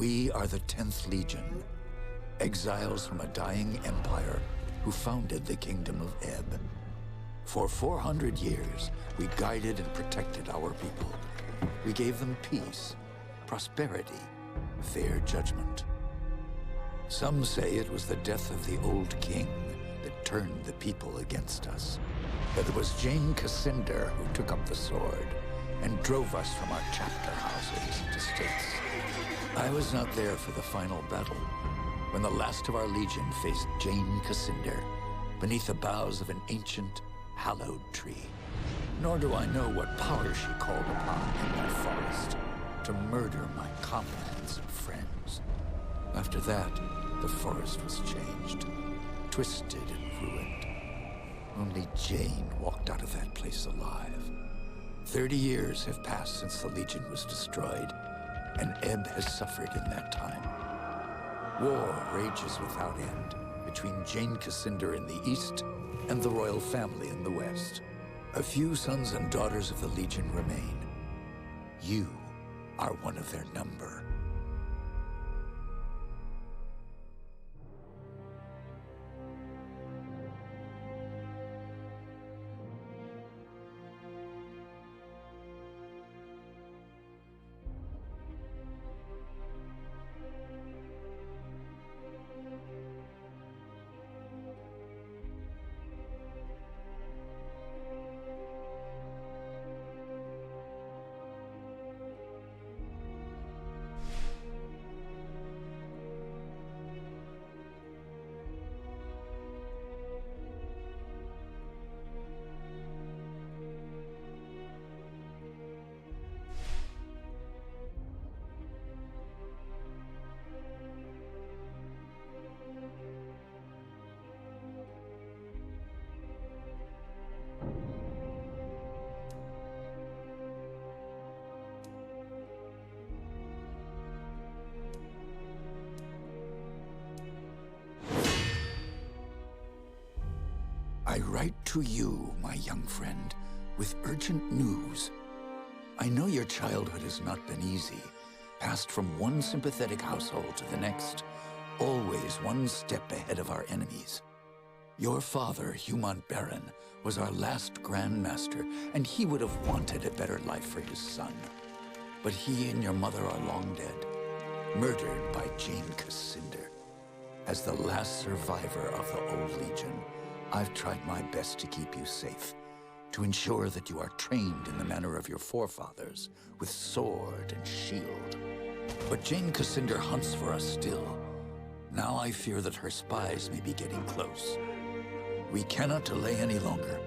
We are the 10th Legion, exiles from a dying empire who founded the Kingdom of Ebb. For 400 years, we guided and protected our people. We gave them peace, prosperity, fair judgment. Some say it was the death of the old king that turned the people against us. But it was Jane Cascinder who took up the sword and drove us from our chapter houses to states. I was not there for the final battle, when the last of our legion faced Jane Cascinder beneath the boughs of an ancient, hallowed tree. Nor do I know what power she called upon in that forest to murder my comrades and friends. After that, the forest was changed, twisted and ruined. Only Jane walked out of that place alive. 30 years have passed since the Legion was destroyed, and Ebb has suffered in that time. War rages without end between Jane Cascinder in the east and the royal family in the west. A few sons and daughters of the Legion remain. You are one of their number. I write to you, my young friend, with urgent news. I know your childhood has not been easy, passed from one sympathetic household to the next, always one step ahead of our enemies. Your father, Humont Baron, was our last Grand Master, and he would have wanted a better life for his son. But he and your mother are long dead, murdered by Jane Cascinder. As the last survivor of the old Legion, I've tried my best to keep you safe, to ensure that you are trained in the manner of your forefathers, with sword and shield. But Jane Cascinder hunts for us still. Now I fear that her spies may be getting close. We cannot delay any longer.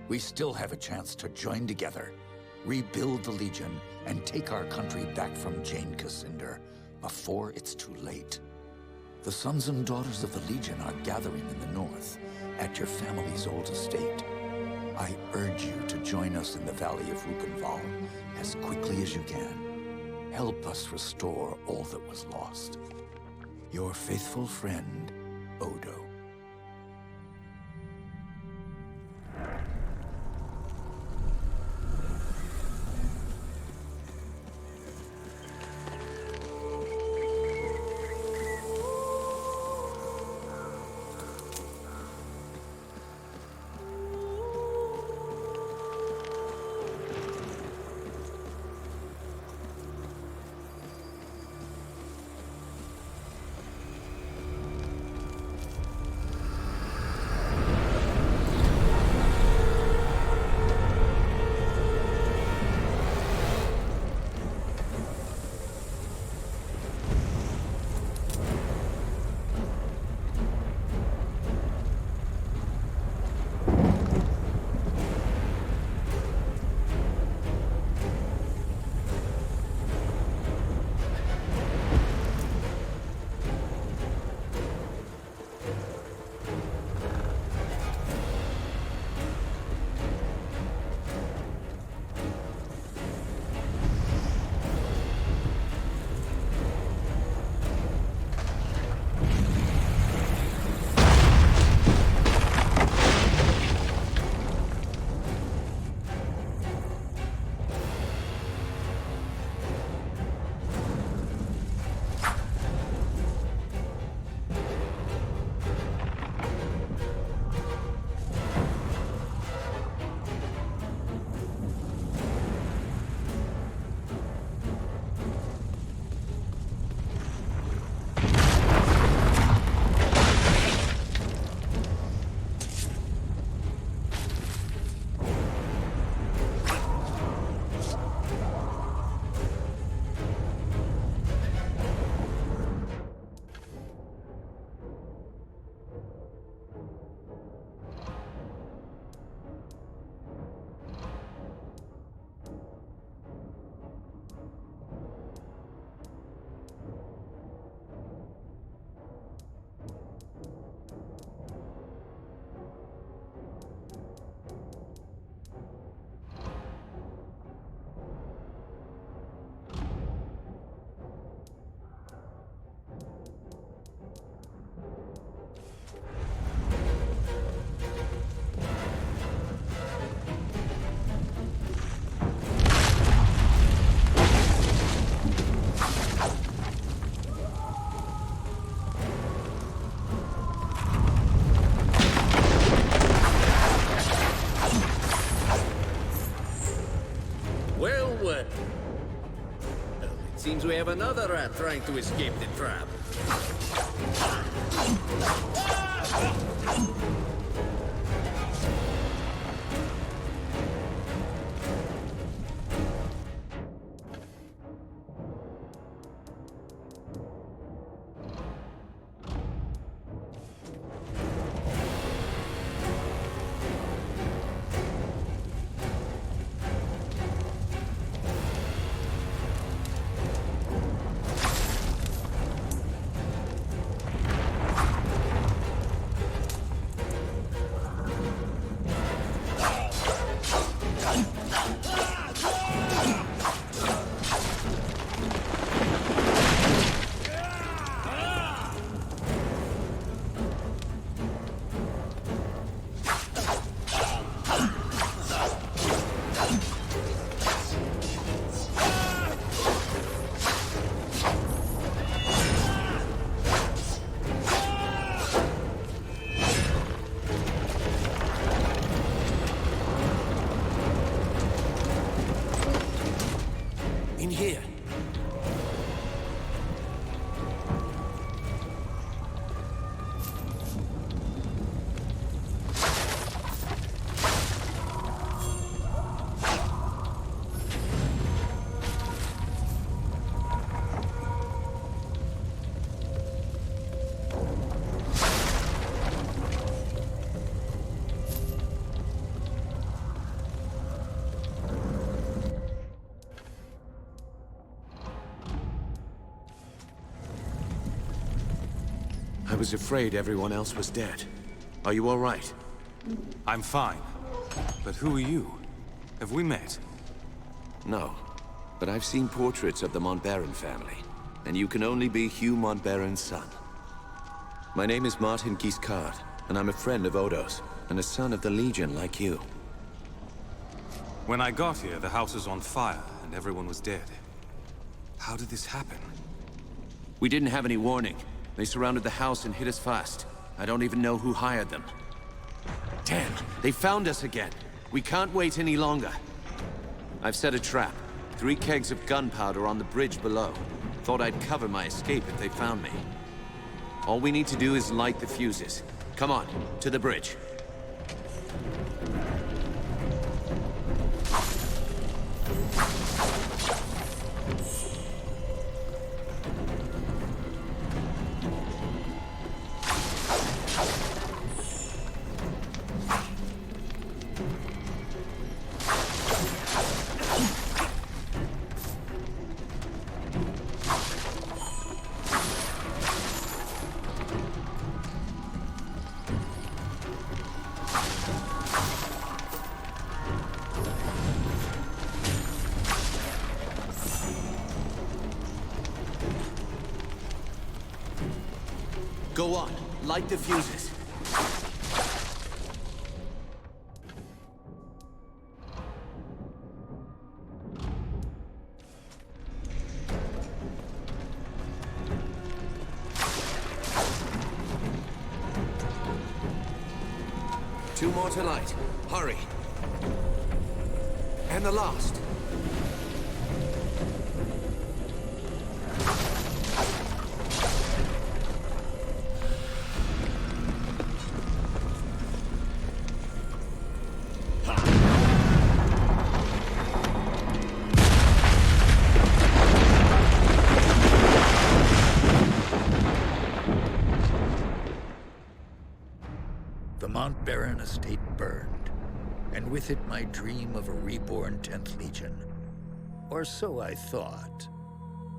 We still have a chance to join together, rebuild the Legion, and take our country back from Jane Cascinder before it's too late. The sons and daughters of the Legion are gathering in the north, at your family's old estate. I urge you to join us in the Valley of Rukenval as quickly as you can. Help us restore all that was lost. Your faithful friend, Odo. then. Well, it seems we have another rat trying to escape the trap. In here. I was afraid everyone else was dead. Are you all right? I'm fine. But who are you? Have we met? No. But I've seen portraits of the Montbaron family. And you can only be Hugh Montbaron's son. My name is Martin Guiscard, and I'm a friend of Odo's, and a son of the Legion like you. When I got here, the house was on fire, and everyone was dead. How did this happen? We didn't have any warning. They surrounded the house and hit us fast. I don't even know who hired them. Damn, they found us again. We can't wait any longer. I've set a trap. 3 kegs of gunpowder on the bridge below. Thought I'd cover my escape if they found me. All we need to do is light the fuses. Come on, to the bridge. Go on, light the fuses. Two more to light. Hurry. And the last. The Montbaron estate burned, and with it my dream of a reborn 10th Legion. Or so I thought.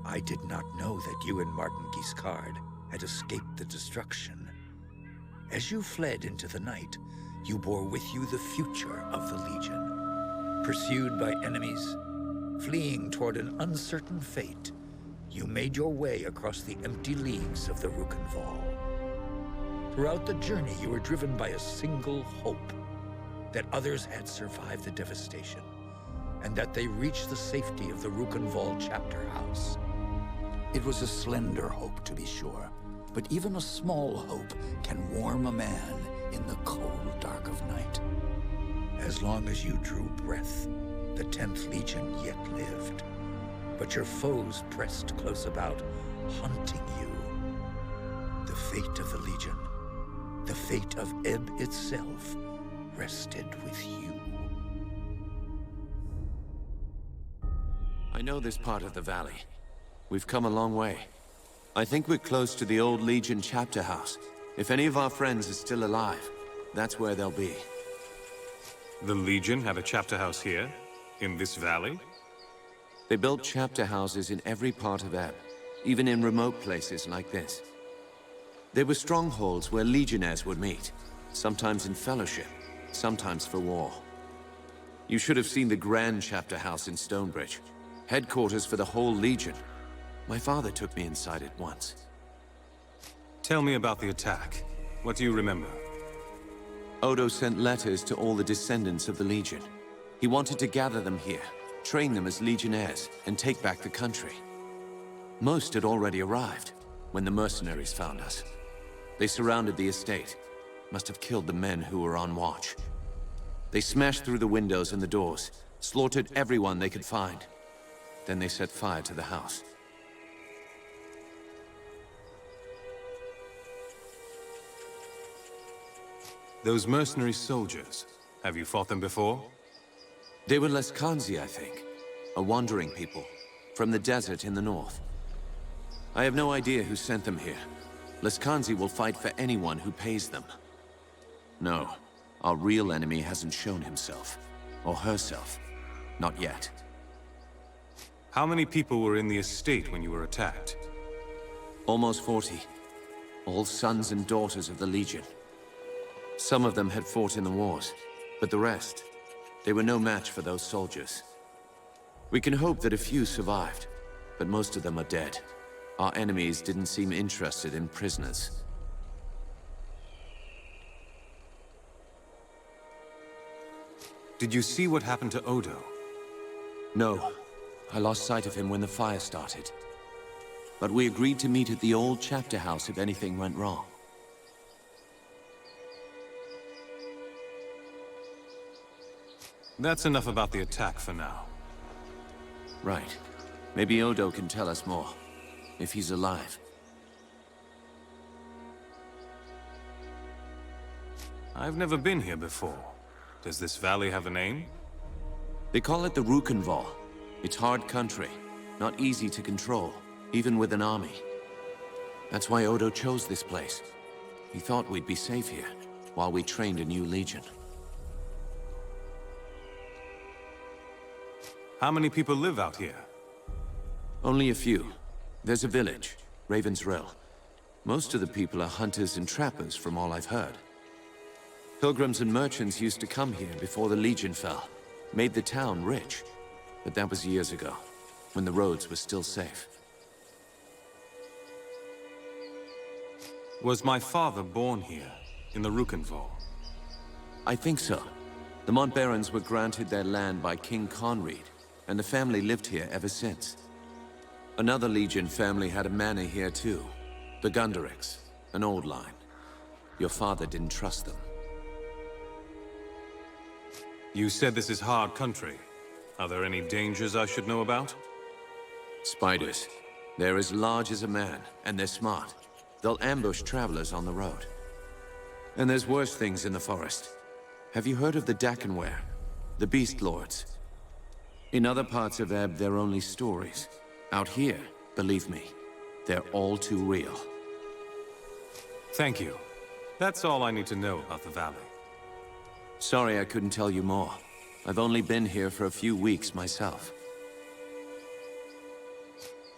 I did not know that you and Martin Guiscard had escaped the destruction. As you fled into the night, you bore with you the future of the Legion. Pursued by enemies, fleeing toward an uncertain fate, you made your way across the empty leagues of the Rukenval. Throughout the journey, you were driven by a single hope, that others had survived the devastation, and that they reached the safety of the Rukenval chapter house. It was a slender hope, to be sure, but even a small hope can warm a man in the cold dark of night. As long as you drew breath, The 10th Legion yet lived, but your foes pressed close about, hunting you. The fate of the Legion, the fate of Ebb itself, rested with you. I know this part of the valley. We've come a long way. I think we're close to the old Legion chapter house. If any of our friends are still alive, that's where they'll be. The Legion had a chapter house here? In this valley? They built chapter houses in every part of Ebb, even in remote places like this. They were strongholds where legionnaires would meet, sometimes in fellowship, sometimes for war. You should have seen the grand chapter house in Stonebridge, headquarters for the whole Legion. My father took me inside it once. Tell me about the attack. What do you remember? Odo sent letters to all the descendants of the Legion. He wanted to gather them here, train them as legionnaires, and take back the country. Most had already arrived when the mercenaries found us. They surrounded the estate, must have killed the men who were on watch. They smashed through the windows and the doors, slaughtered everyone they could find. Then they set fire to the house. Those mercenary soldiers, have you fought them before? They were Leskanzi, I think. A wandering people, from the desert in the north. I have no idea who sent them here. Leskanzi will fight for anyone who pays them. No, our real enemy hasn't shown himself. Or herself. Not yet. How many people were in the estate when you were attacked? Almost 40. All sons and daughters of the Legion. Some of them had fought in the wars, but the rest, they were no match for those soldiers. We can hope that a few survived, but most of them are dead. Our enemies didn't seem interested in prisoners. Did you see what happened to Odo? No. I lost sight of him when the fire started. But we agreed to meet at the old chapter house if anything went wrong. That's enough about the attack for now. Right. Maybe Odo can tell us more. If he's alive. I've never been here before. Does this valley have a name? They call it the Rukenval. It's hard country. Not easy to control, even with an army. That's why Odo chose this place. He thought we'd be safe here, while we trained a new legion. How many people live out here? Only a few. There's a village, Raven's Rill. Most of the people are hunters and trappers from all I've heard. Pilgrims and merchants used to come here before the Legion fell. Made the town rich. But that was years ago, when the roads were still safe. Was my father born here, in the Rukenval? I think so. The Montbarons were granted their land by King Conread, and the family lived here ever since. Another Legion family had a manor here too. The Gunderics, an old line. Your father didn't trust them. You said this is hard country. Are there any dangers I should know about? Spiders. They're as large as a man, and they're smart. They'll ambush travelers on the road. And there's worse things in the forest. Have you heard of the Dakenware? The Beast Lords? In other parts of Ebb, they're only stories. Out here, believe me, they're all too real. Thank you. That's all I need to know about the valley. Sorry I couldn't tell you more. I've only been here for a few weeks myself.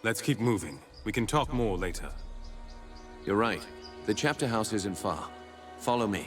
Let's keep moving. We can talk more later. You're right. The chapter house isn't far. Follow me.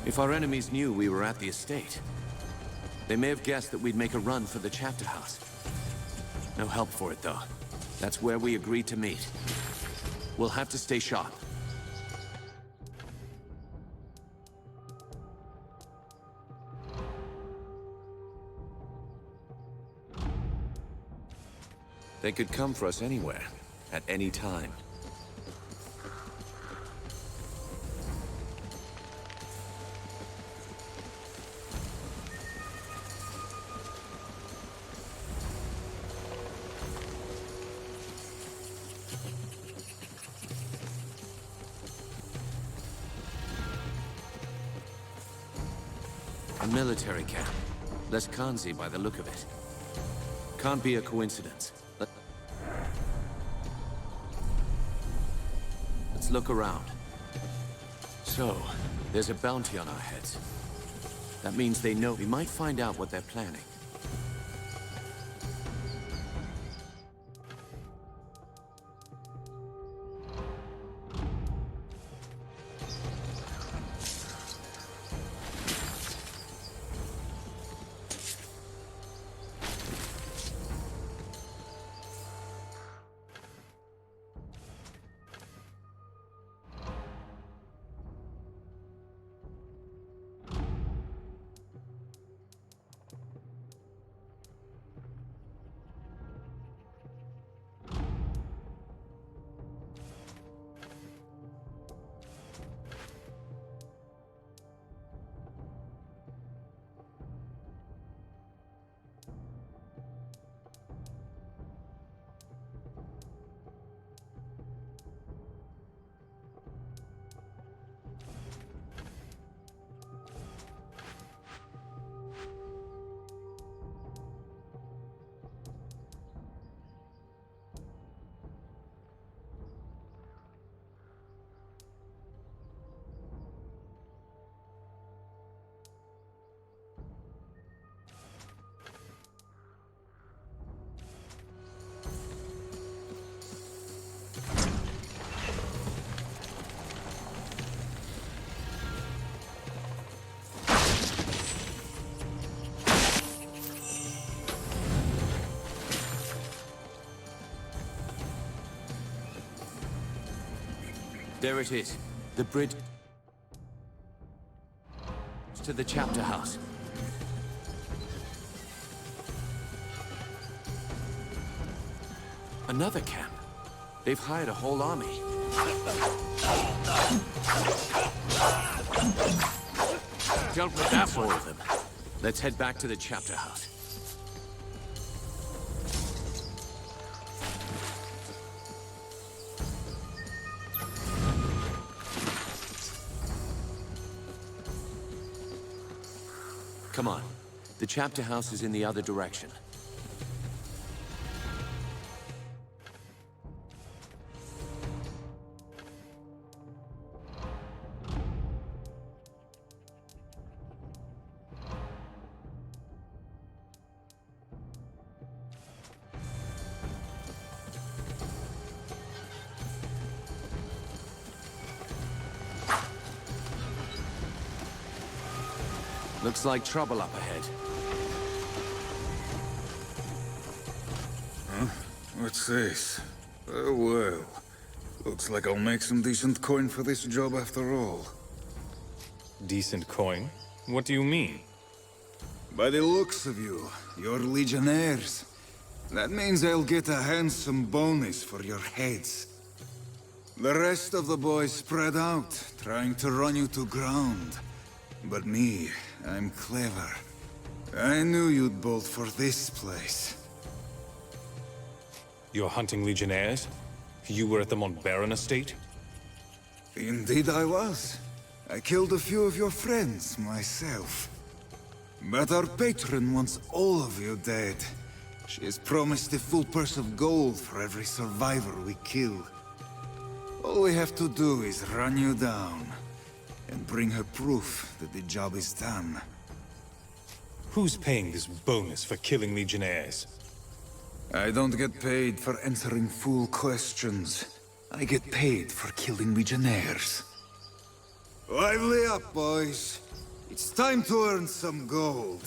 If our enemies knew we were at the estate, they may have guessed that we'd make a run for the chapter house. No help for it, though. That's where we agreed to meet. We'll have to stay sharp. They could come for us anywhere, at any time. A military camp. Less Khanzi by the look of it. Can't be a coincidence. Let's look around. So, there's a bounty on our heads. That means they know. We might find out what they're planning. There it is. The bridge to the chapter house. Another camp. They've hired a whole army. Dealt with that one. All of them. Let's head back to the chapter house. Come on. The chapter house is in the other direction. Looks like trouble up ahead. Huh? What's this? Oh, well. Looks like I'll make some decent coin for this job after all. Decent coin? What do you mean? By the looks of you, you're Legionnaires. That means I'll get a handsome bonus for your heads. The rest of the boys spread out, trying to run you to ground. But me, I'm clever. I knew you'd bolt for this place. You're hunting Legionnaires? You were at the Montbaron estate? Indeed I was. I killed a few of your friends, myself. But our patron wants all of you dead. She has promised a full purse of gold for every survivor we kill. All we have to do is run you down, and bring her proof that the job is done. Who's paying this bonus for killing Legionnaires? I don't get paid for answering fool questions. I get paid for killing Legionnaires. Lively up, boys. It's time to earn some gold.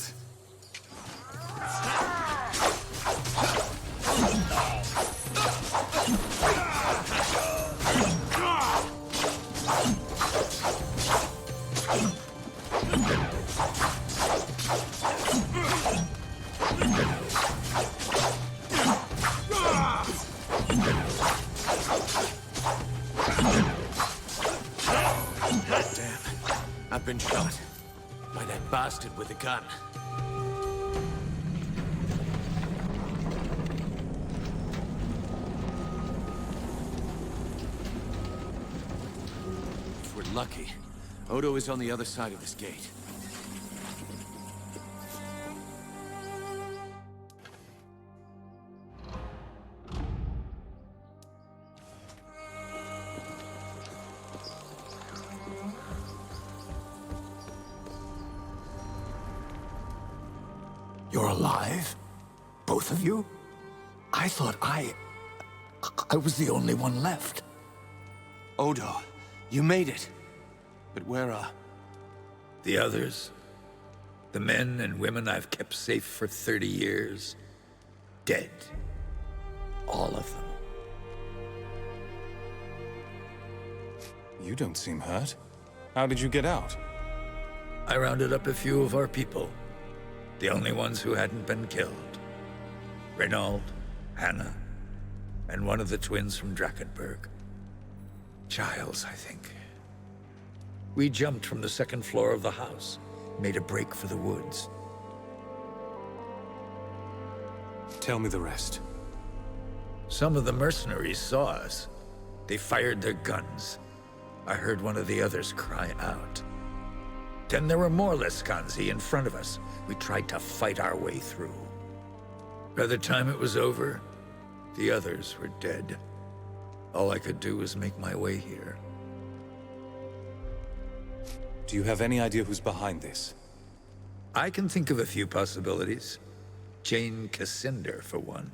I've been shot. By that bastard with the gun. If we're lucky, Odo is on the other side of this gate. You're alive? Both of you? I thought I was the only one left. Odo, you made it. But where are... The others? The men and women I've kept safe for 30 years? Dead. All of them. You don't seem hurt. How did you get out? I rounded up a few of our people. The only ones who hadn't been killed. Reynald, Hannah, and one of the twins from Drakenberg. Giles, I think. We jumped from the second floor of the house, made a break for the woods. Tell me the rest. Some of the mercenaries saw us. They fired their guns. I heard one of the others cry out. Then there were more Lescanzi in front of us. We tried to fight our way through. By the time it was over, the others were dead. All I could do was make my way here. Do you have any idea who's behind this? I can think of a few possibilities. Jane Cassinder, for one.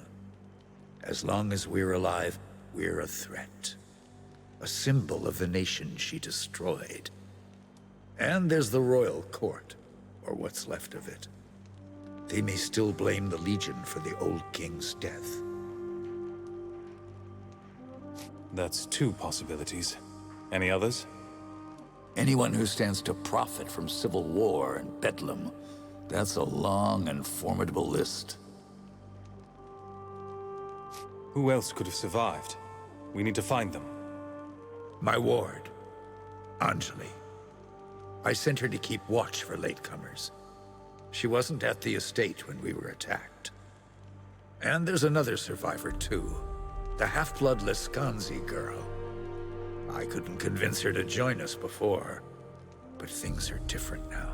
As long as we're alive, we're a threat. A symbol of the nation she destroyed. And there's the royal court, or what's left of it. They may still blame the Legion for the old king's death. That's two possibilities. Any others? Anyone who stands to profit from civil war and bedlam. That's a long and formidable list. Who else could have survived? We need to find them. My ward, Anjali. I sent her to keep watch for latecomers. She wasn't at the estate when we were attacked. And there's another survivor, too. The half-blood Lescanzi girl. I couldn't convince her to join us before, but things are different now.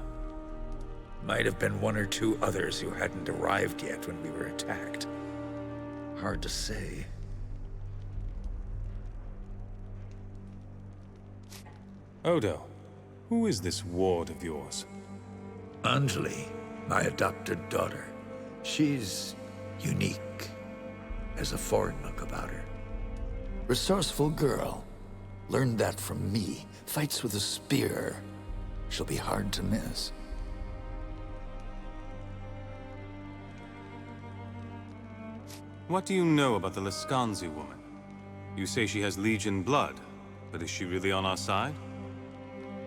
Might have been one or two others who hadn't arrived yet when we were attacked. Hard to say. Odo, who is this ward of yours? Anjali, my adopted daughter. She's unique. There's a foreign look about her. Resourceful girl. Learned that from me. Fights with a spear. She'll be hard to miss. What do you know about the Lescanzi woman? You say she has Legion blood, but is she really on our side?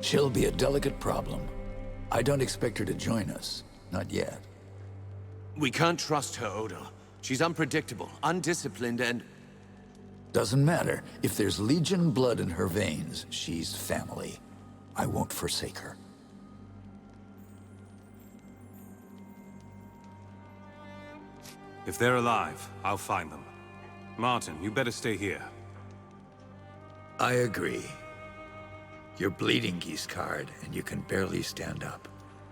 She'll be a delicate problem. I don't expect her to join us. Not yet. We can't trust her, Odo. She's unpredictable, undisciplined, and... Doesn't matter. If there's Legion blood in her veins, she's family. I won't forsake her. If they're alive, I'll find them. Martin, you better stay here. I agree. You're bleeding, Giscard, and you can barely stand up.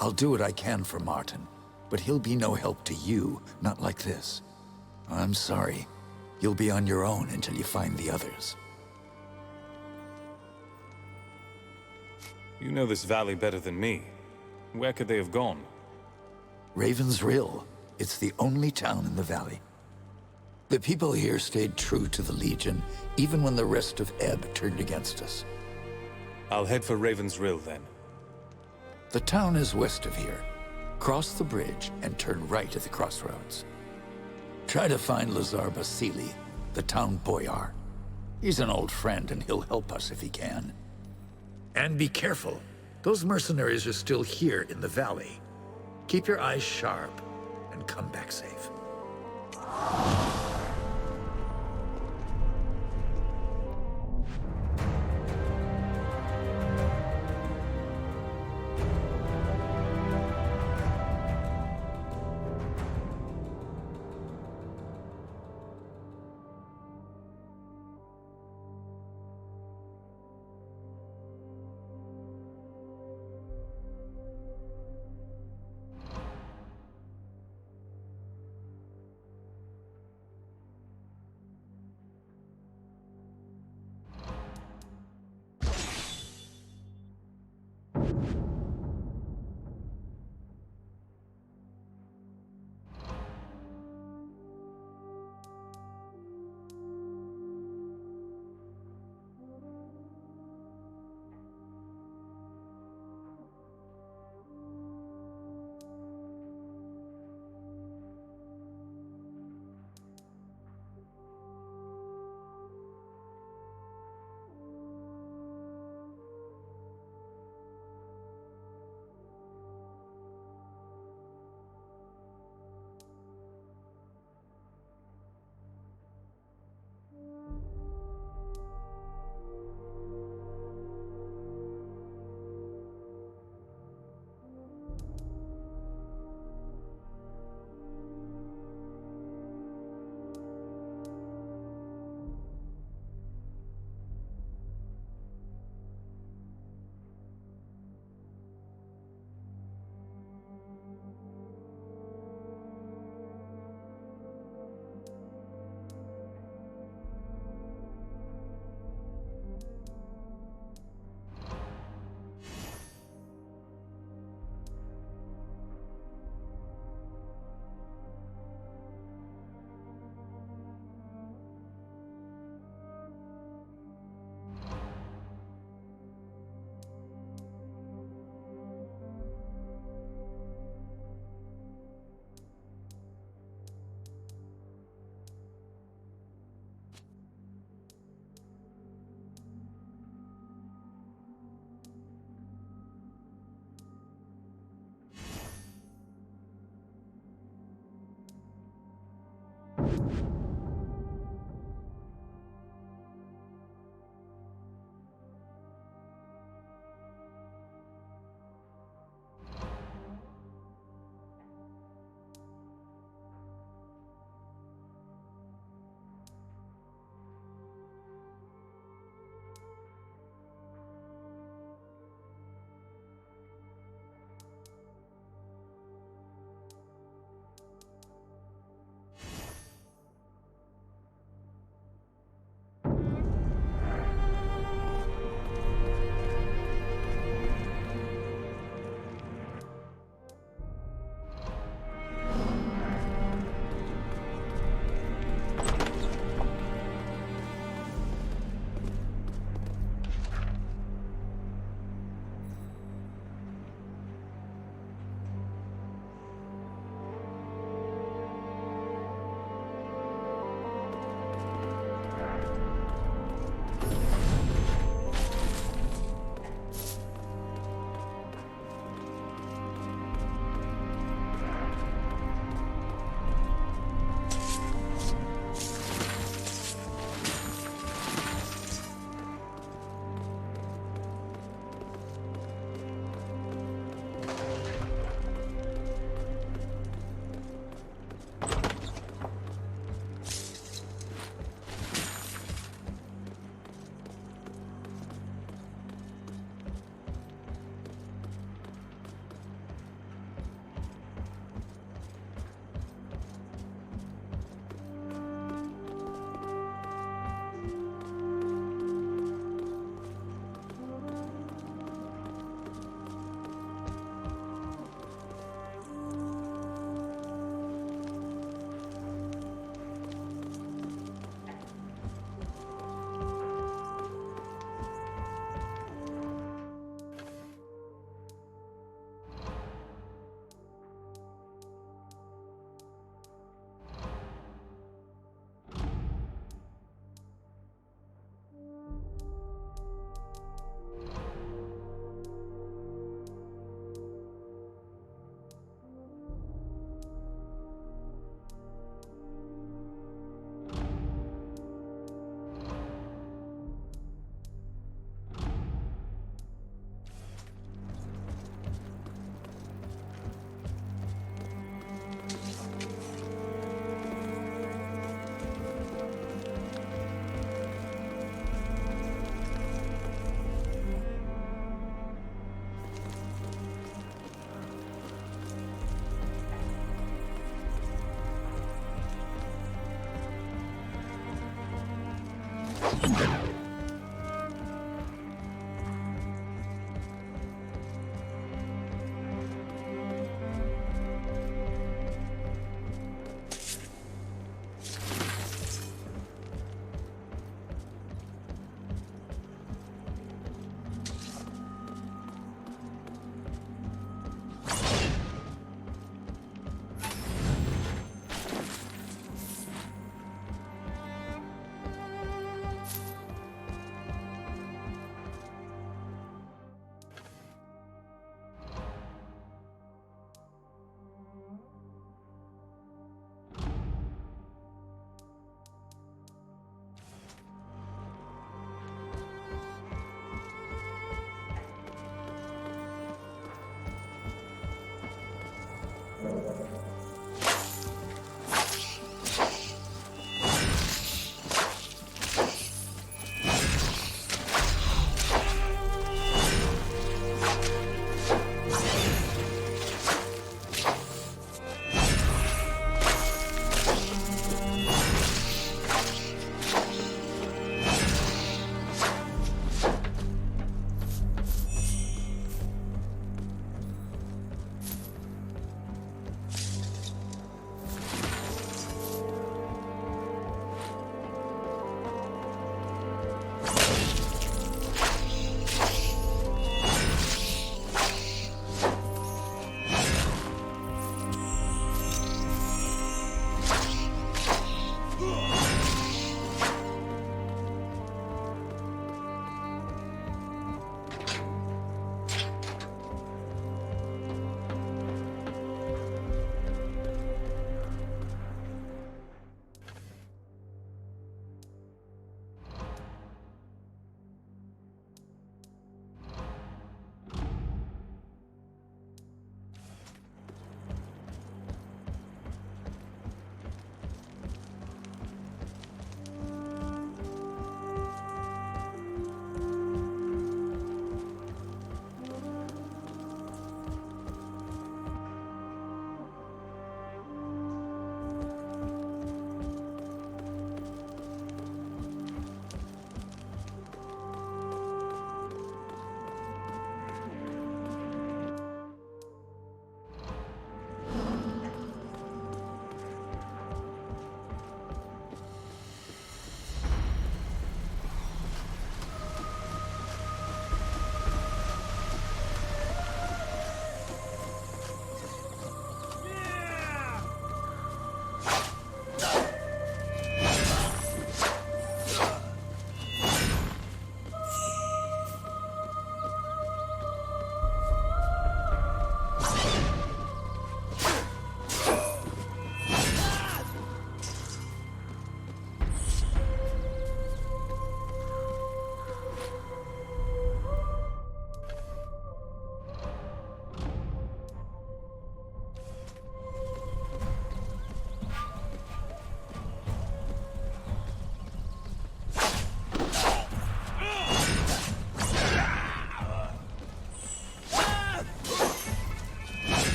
I'll do what I can for Martin, but he'll be no help to you, not like this. I'm sorry. You'll be on your own until you find the others. You know this valley better than me. Where could they have gone? Raven's Rill. It's the only town in the valley. The people here stayed true to the Legion, even when the rest of Ebb turned against us. I'll head for Raven's Rill then. The town is west of here. Cross the bridge and turn right at the crossroads. Try to find Lazar Basili, the town boyar. He's an old friend and he'll help us if he can. And be careful. Those mercenaries are still here in the valley. Keep your eyes sharp and come back safe.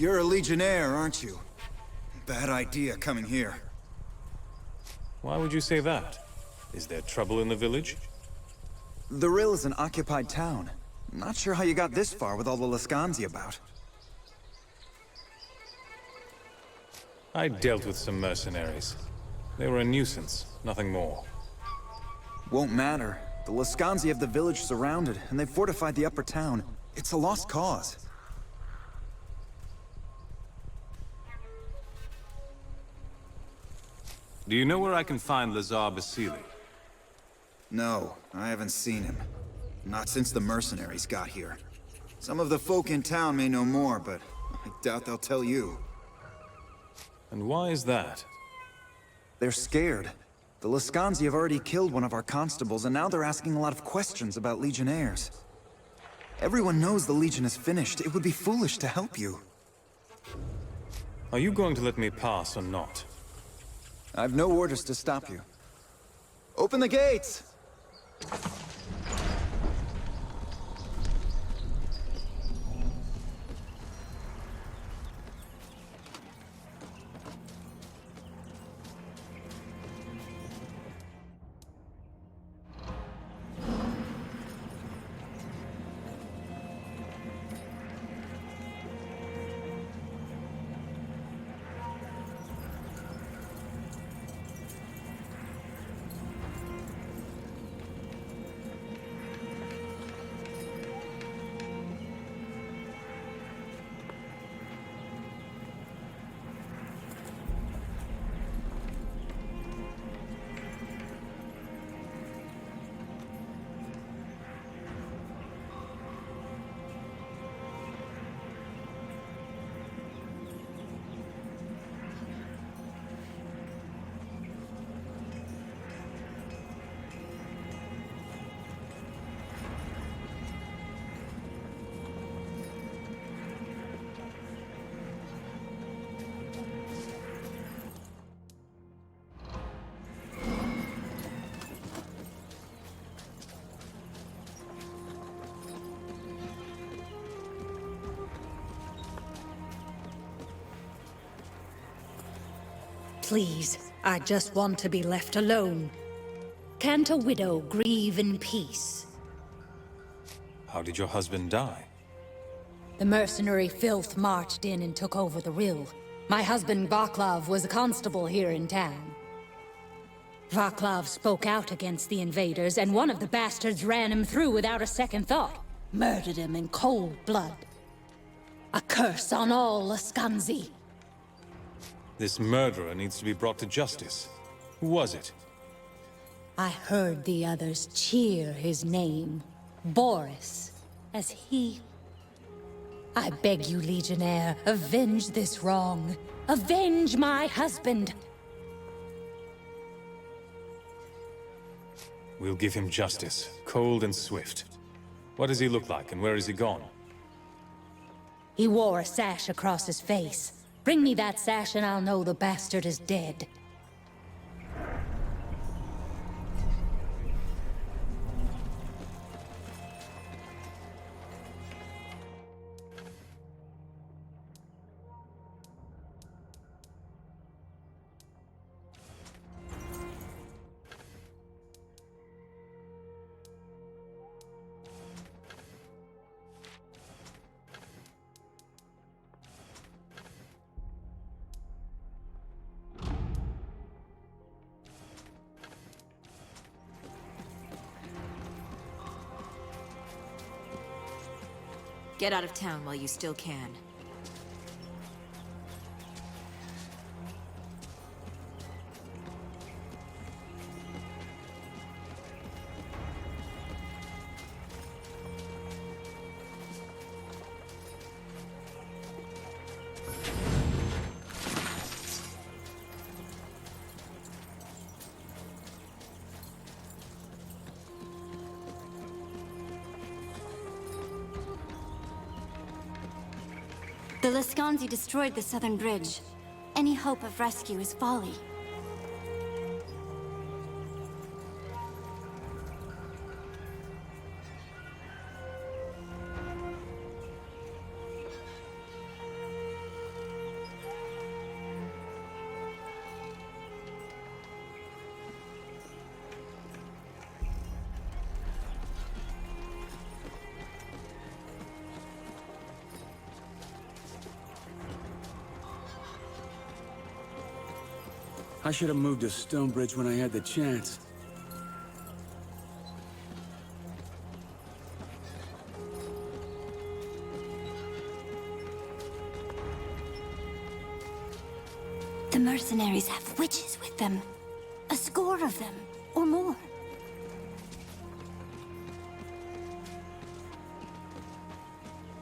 You're a Legionnaire, aren't you? Bad idea coming here. Why would you say that? Is there trouble in the village? The Rill is an occupied town. Not sure how you got this far with all the Lascanzi about. I dealt with some mercenaries. They were a nuisance, nothing more. Won't matter. The Lascanzi have the village surrounded, and they've fortified the upper town. It's a lost cause. Do you know where I can find Lazar Basili? No, I haven't seen him. Not since the mercenaries got here. Some of the folk in town may know more, but I doubt they'll tell you. And why is that? They're scared. The Lascanzi have already killed one of our constables, and now they're asking a lot of questions about Legionnaires. Everyone knows the Legion is finished. It would be foolish to help you. Are you going to let me pass or not? I've no orders to stop you. Open the gates! Please, I just want to be left alone. Can't a widow grieve in peace? How did your husband die? The mercenary filth marched in and took over the Rill. My husband Vaclav was a constable here in town. Vaclav spoke out against the invaders, and one of the bastards ran him through without a second thought. Murdered him in cold blood. A curse on all Lascanzi. This murderer needs to be brought to justice. Who was it? I heard the others cheer his name. Boris. As he... I beg you, Legionnaire, avenge this wrong. Avenge my husband! We'll give him justice, cold and swift. What does he look like, and where is he gone? He wore a sash across his face. Bring me that sash and I'll know the bastard is dead. Get out of town while you still can. The Lascanzi destroyed the southern bridge. Any hope of rescue is folly. I should have moved to Stonebridge when I had the chance. The mercenaries have witches with them. A score of them, or more.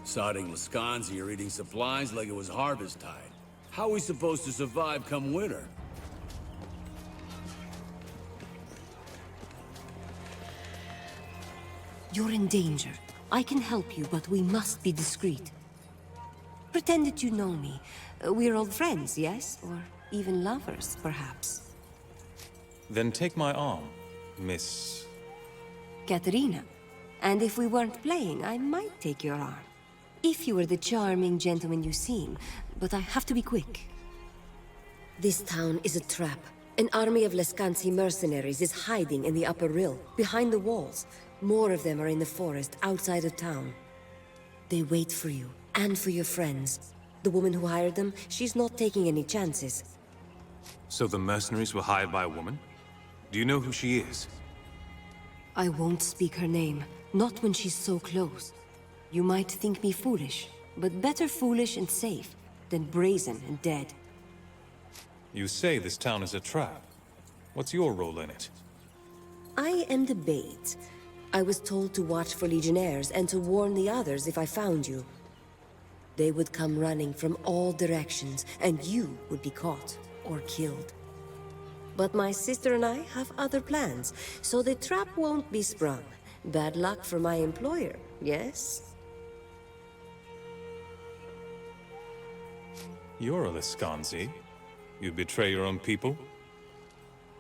Sodding Lascanzi are eating supplies like it was harvest tide. How are we supposed to survive come winter? You're in danger. I can help you, but we must be discreet. Pretend that you know me. We're old friends, yes? Or even lovers, perhaps. Then take my arm, Miss... Katerina. And if we weren't playing, I might take your arm. If you were the charming gentleman you seem, but I have to be quick. This town is a trap. An army of Lascanzi mercenaries is hiding in the upper rill, behind the walls. More of them are in the forest, outside of town. They wait for you, and for your friends. The woman who hired them, she's not taking any chances. So the mercenaries were hired by a woman? Do you know who she is? I won't speak her name, not when she's so close. You might think me foolish, but better foolish and safe than brazen and dead. You say this town is a trap. What's your role in it? I am the bait. I was told to watch for Legionnaires and to warn the others if I found you. They would come running from all directions, and you would be caught or killed. But my sister and I have other plans, so the trap won't be sprung. Bad luck for my employer, yes? You're a Lascanzi. You betray your own people?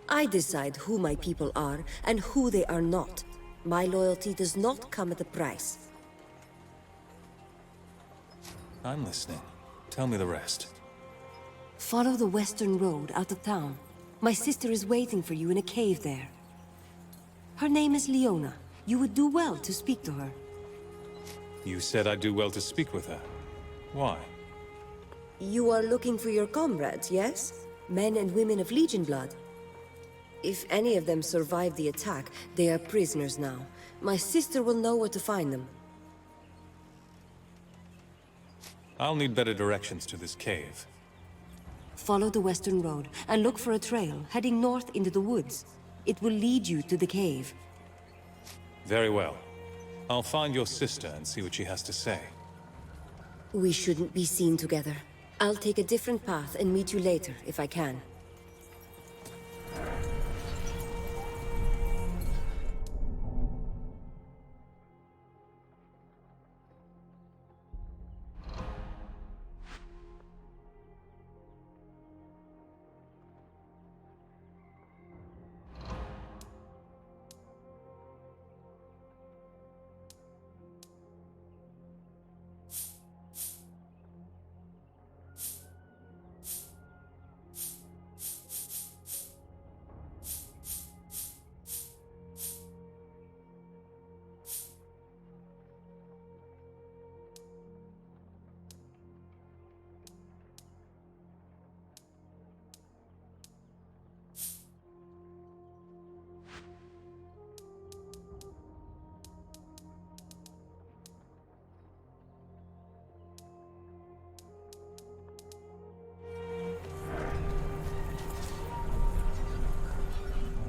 I decide who my people are and who they are not. My loyalty does not come at a price. I'm listening. Tell me the rest. Follow the western road out of town. My sister is waiting for you in a cave there. Her name is Leona. You would do well to speak to her. You said I'd do well to speak with her. Why? You are looking for your comrades, yes? Men and women of Legion blood. If any of them survive the attack, they are prisoners now. My sister will know where to find them. I'll need better directions to this cave. Follow the western road and look for a trail heading north into the woods. It will lead you to the cave. Very well. I'll find your sister and see what she has to say. We shouldn't be seen together. I'll take a different path and meet you later, if I can.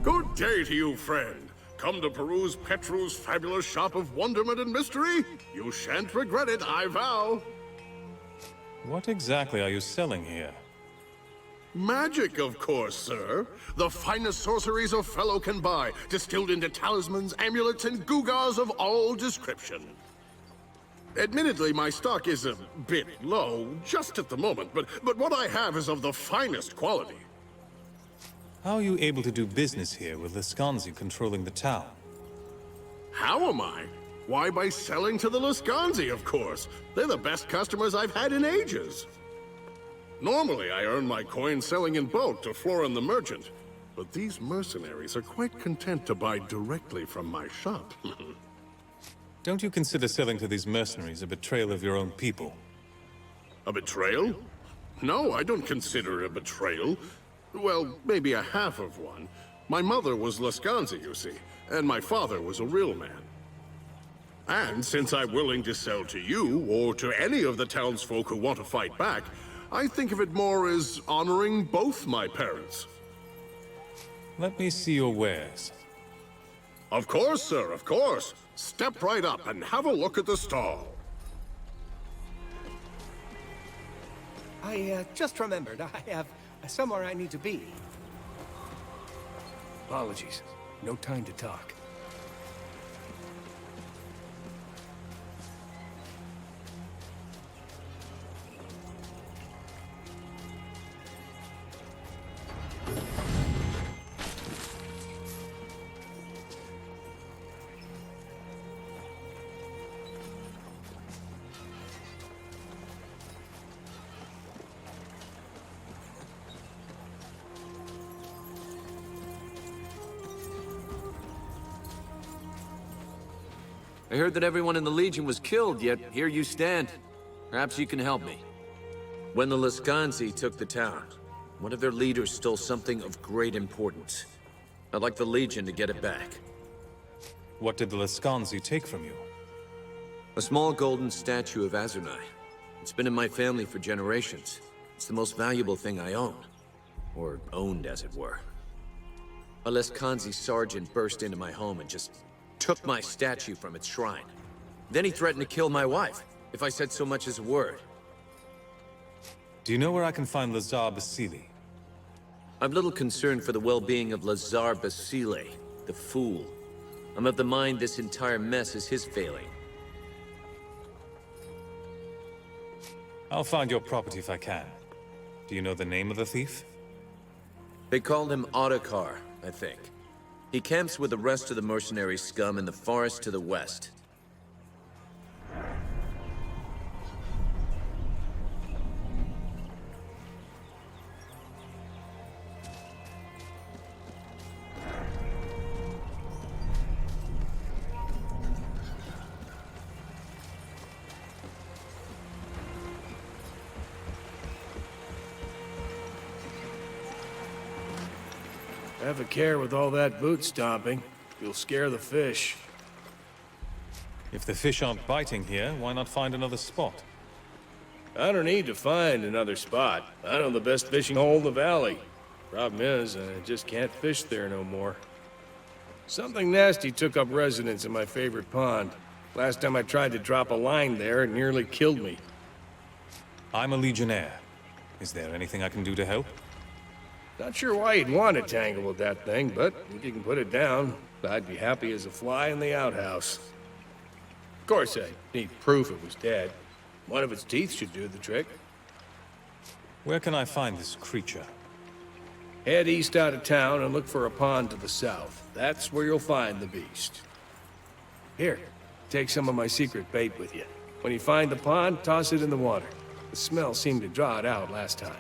Good day to you, friend. Come to peruse Petru's fabulous shop of wonderment and mystery? You shan't regret it, I vow. What exactly are you selling here? Magic, of course, sir. The finest sorceries a fellow can buy, distilled into talismans, amulets, and gewgaws of all description. Admittedly, my stock is a bit low, just at the moment, but what I have is of the finest quality. How are you able to do business here with Lascanzi controlling the town? How am I? Why, by selling to the Lascanzi, of course. They're the best customers I've had in ages. Normally, I earn my coin selling in bulk to Florin the merchant, but these mercenaries are quite content to buy directly from my shop. Don't you consider selling to these mercenaries a betrayal of your own people? A betrayal? No, I don't consider it a betrayal. Well, maybe a half of one. My mother was Lascanzi, you see, and my father was a real man. And since I'm willing to sell to you, or to any of the townsfolk who want to fight back, I think of it more as honoring both my parents. Let me see your wares. Of course, sir, of course. Step right up and have a look at the stall. I just remembered. I have somewhere I need to be. Apologies. No time to talk. I heard that everyone in the Legion was killed, yet here you stand. Perhaps you can help me. When the Lascanzi took the town, one of their leaders stole something of great importance. I'd like the Legion to get it back. What did the Lascanzi take from you? A small golden statue of Azurnai. It's been in my family for generations. It's the most valuable thing I own. Or owned, as it were. A Lascanzi sergeant burst into my home and just took my statue from its shrine. Then he threatened to kill my wife, if I said so much as a word. Do you know where I can find Lazar Basili? I'm little concerned for the well-being of Lazar Basile, the fool. I'm of the mind this entire mess is his failing. I'll find your property if I can. Do you know the name of the thief? They called him Ottokar, I think. He camps with the rest of the mercenary scum in the forest to the west. Have a care with all that boot stomping. You'll scare the fish. If the fish aren't biting here, why not find another spot? I don't need to find another spot. I know the best fishing hole in the valley. Problem is, I just can't fish there no more. Something nasty took up residence in my favorite pond. Last time I tried to drop a line there, it nearly killed me. I'm a Legionnaire. Is there anything I can do to help? Not sure why you'd want to tangle with that thing, but if you can put it down, I'd be happy as a fly in the outhouse. Of course, I'd need proof it was dead. One of its teeth should do the trick. Where can I find this creature? Head east out of town and look for a pond to the south. That's where you'll find the beast. Here, take some of my secret bait with you. When you find the pond, toss it in the water. The smell seemed to draw it out last time.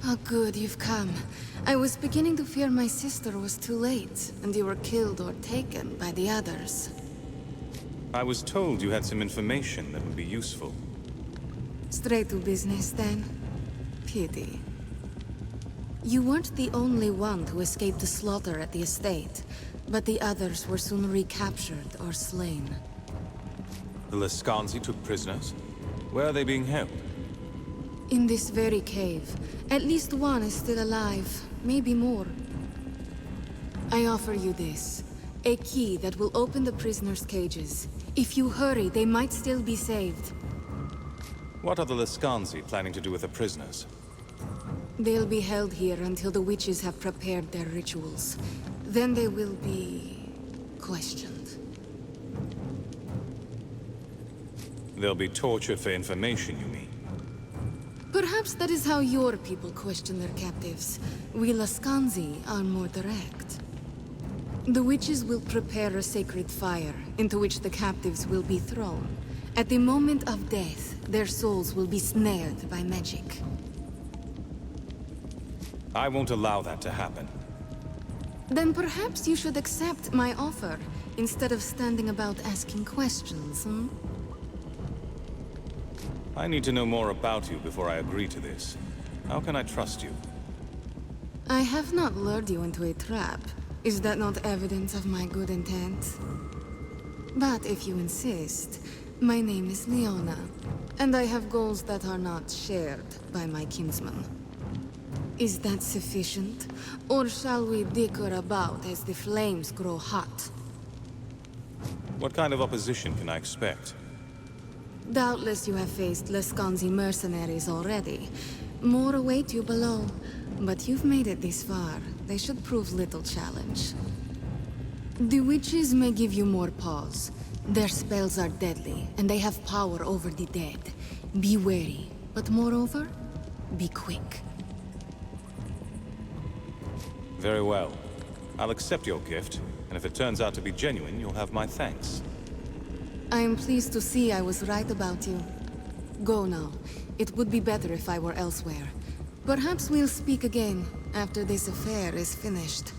Oh, good, you've come. I was beginning to fear my sister was too late, and you were killed or taken by the others. I was told you had some information that would be useful. Straight to business, then? Pity. You weren't the only one to escape the slaughter at the estate, but the others were soon recaptured or slain. The Lascanzi took prisoners? Where are they being held? In this very cave. At least one is still alive, maybe more. I offer you this. A key that will open the prisoners' cages. If you hurry, they might still be saved. What are the Lascanzi planning to do with the prisoners? They'll be held here until the witches have prepared their rituals. Then they will be... questioned. They'll be tortured for information, you mean? Perhaps that is how your people question their captives. We Lascanzi are more direct. The witches will prepare a sacred fire, into which the captives will be thrown. At the moment of death, their souls will be snared by magic. I won't allow that to happen. Then perhaps you should accept my offer, instead of standing about asking questions, hmm? I need to know more about you before I agree to this. How can I trust you? I have not lured you into a trap. Is that not evidence of my good intent? But if you insist, my name is Leona, and I have goals that are not shared by my kinsman. Is that sufficient? Or shall we dicker about as the flames grow hot? What kind of opposition can I expect? Doubtless you have faced Lascanzi mercenaries already. More await you below. But you've made it this far. They should prove little challenge. The witches may give you more pause. Their spells are deadly, and they have power over the dead. Be wary, but moreover, be quick. Very well. I'll accept your gift, and if it turns out to be genuine, you'll have my thanks. I am pleased to see I was right about you. Go now. It would be better if I were elsewhere. Perhaps we'll speak again, after this affair is finished.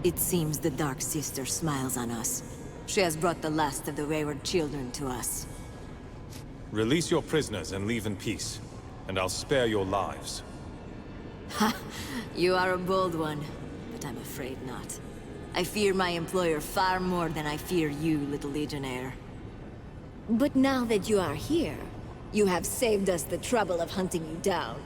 It seems the Dark Sister smiles on us. She has brought the last of the wayward children to us. Release your prisoners and leave in peace, and I'll spare your lives. Ha! You are a bold one, but I'm afraid not. I fear my employer far more than I fear you, little Legionnaire. But now that you are here, you have saved us the trouble of hunting you down.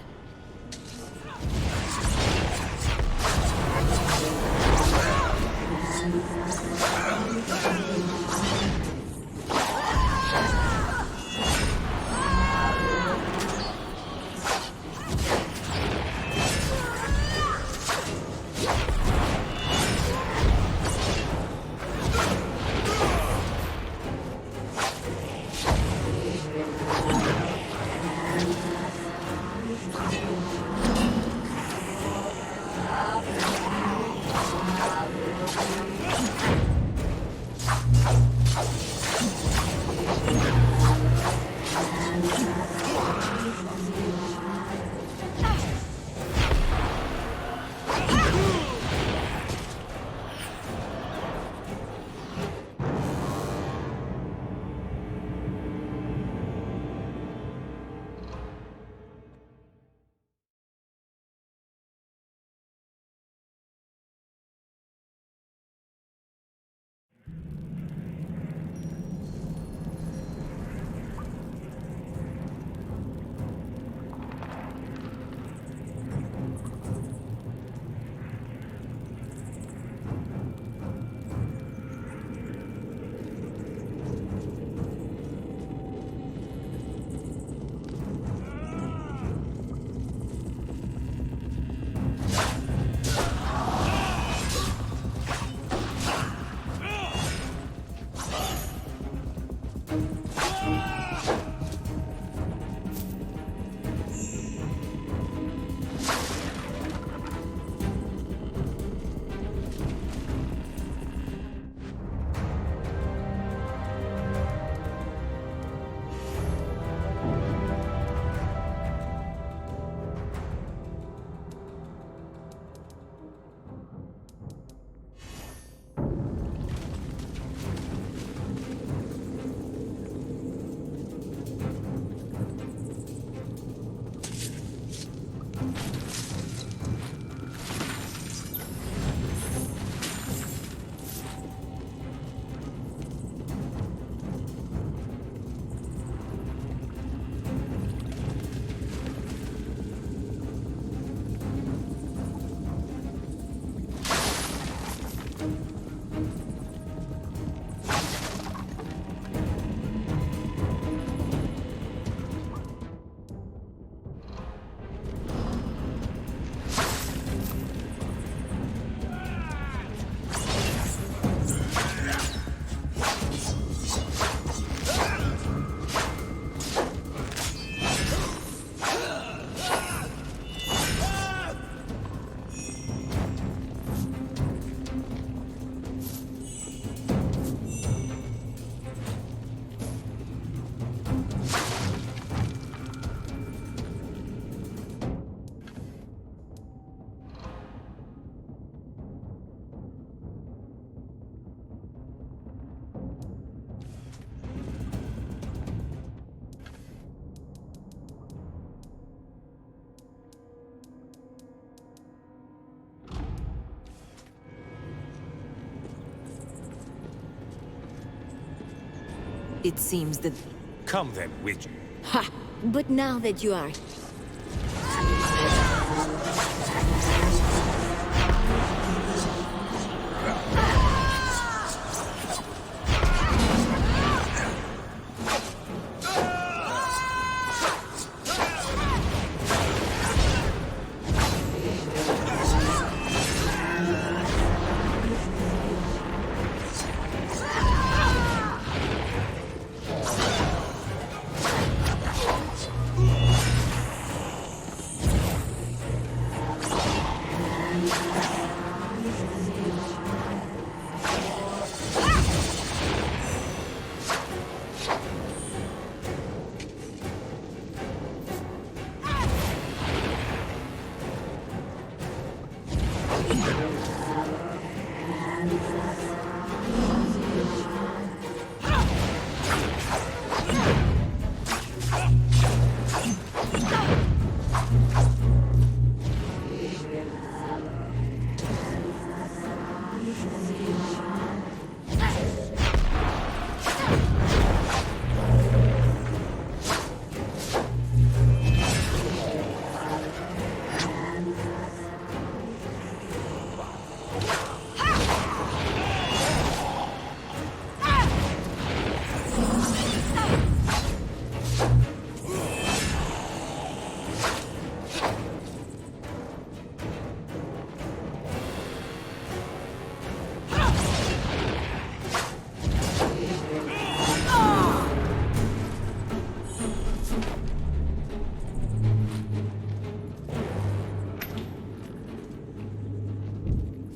It seems that... Come then, witch. Ha! But now that you are...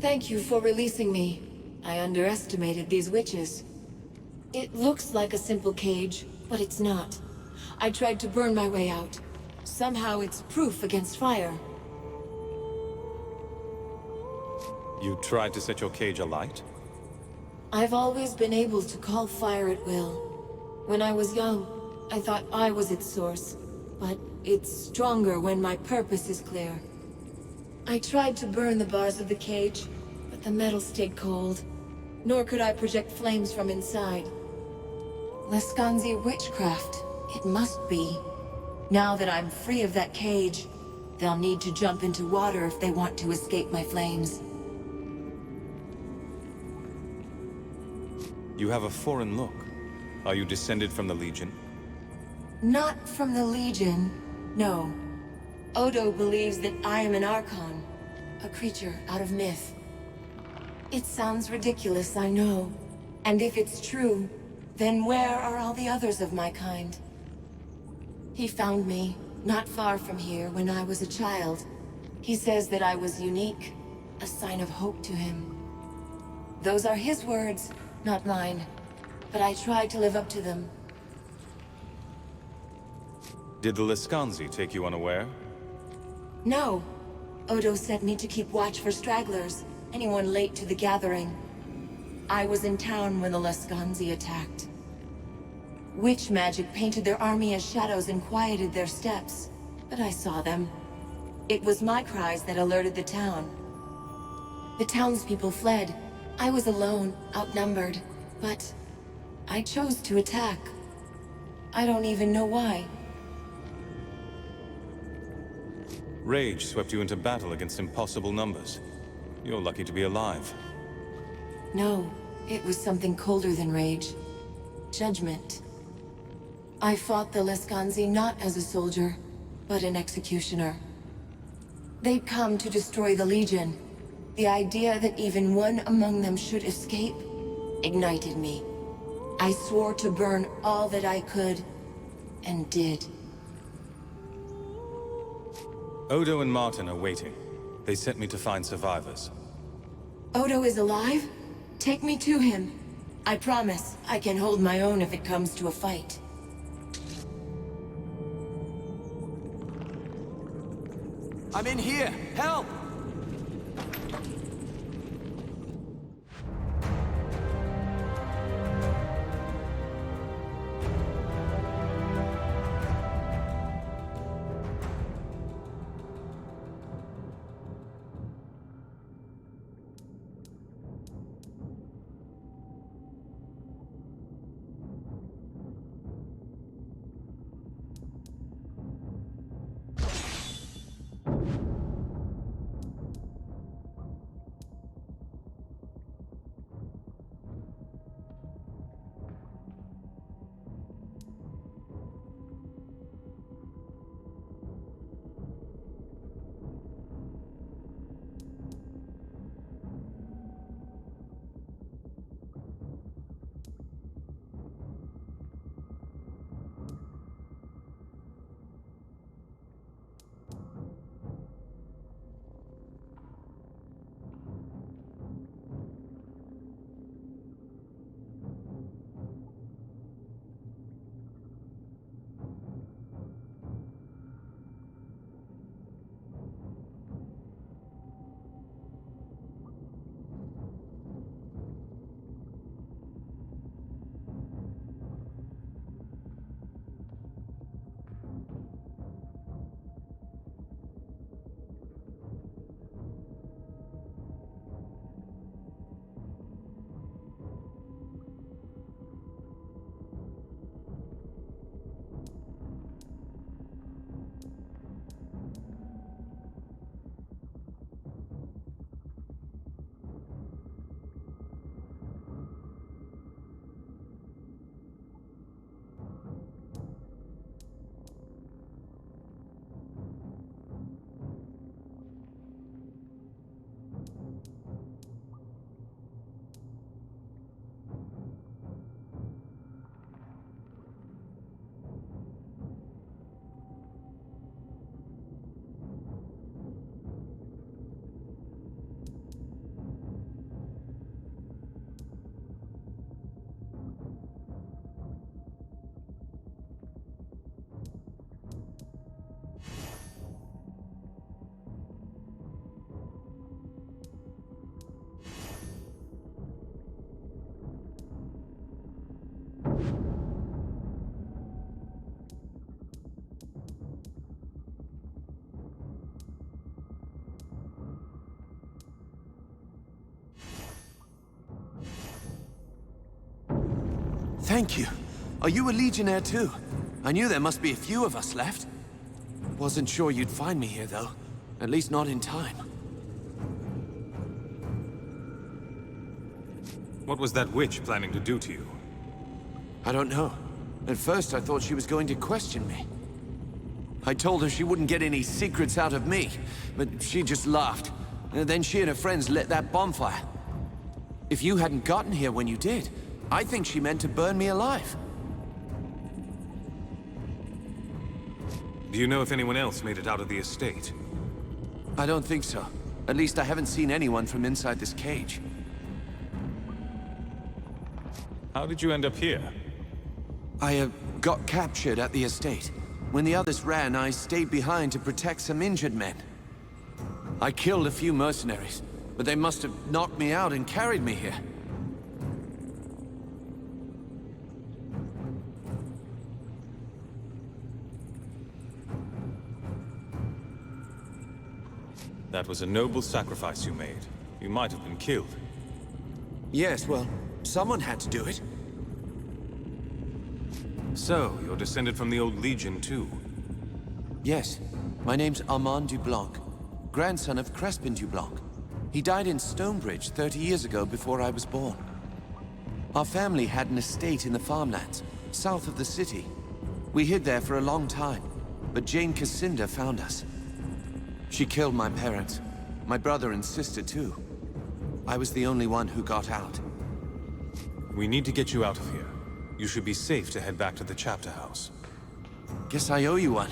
Thank you for releasing me. I underestimated these witches. It looks like a simple cage, but it's not. I tried to burn my way out. Somehow it's proof against fire. You tried to set your cage alight? I've always been able to call fire at will. When I was young, I thought I was its source, but it's stronger when my purpose is clear. I tried to burn the bars of the cage, but the metal stayed cold. Nor could I project flames from inside. Laskanzi witchcraft, it must be. Now that I'm free of that cage, they'll need to jump into water if they want to escape my flames. You have a foreign look. Are you descended from the Legion? Not from the Legion, no. Odo believes that I am an Archon, a creature out of myth. It sounds ridiculous, I know. And if it's true, then where are all the others of my kind? He found me, not far from here, when I was a child. He says that I was unique, a sign of hope to him. Those are his words, not mine. But I tried to live up to them. Did the Laskanzi take you unaware? No. Odo sent me to keep watch for stragglers, anyone late to the gathering. I was in town when the Laskanzi attacked. Witch magic painted their army as shadows and quieted their steps, but I saw them. It was my cries that alerted the town. The townspeople fled. I was alone, outnumbered, but I chose to attack. I don't even know why. Rage swept you into battle against impossible numbers. You're lucky to be alive. No, it was something colder than rage. Judgment. I fought the Laskanzi not as a soldier, but an executioner. They'd come to destroy the Legion. The idea that even one among them should escape ignited me. I swore to burn all that I could, and did. Odo and Martin are waiting. They sent me to find survivors. Odo is alive? Take me to him. I promise I can hold my own if it comes to a fight. I'm in here! Help! Thank you. Are you a Legionnaire too? I knew there must be a few of us left. Wasn't sure you'd find me here, though. At least not in time. What was that witch planning to do to you? I don't know. At first, I thought she was going to question me. I told her she wouldn't get any secrets out of me, but she just laughed. And then she and her friends lit that bonfire. If you hadn't gotten here when you did, I think she meant to burn me alive. Do you know if anyone else made it out of the estate? I don't think so. At least I haven't seen anyone from inside this cage. How did you end up here? I got captured at the estate. When the others ran, I stayed behind to protect some injured men. I killed a few mercenaries, but they must have knocked me out and carried me here. That was a noble sacrifice you made. You might have been killed. Yes, well, someone had to do it. So, you're descended from the old Legion, too? Yes. My name's Armand Dublanc, grandson of Crespin Dublanc. He died in Stonebridge 30 years ago before I was born. Our family had an estate in the farmlands, south of the city. We hid there for a long time, but Jane Cassinda found us. She killed my parents, my brother and sister too. I was the only one who got out. We need to get you out of here. You should be safe to head back to the chapter house. Guess I owe you one.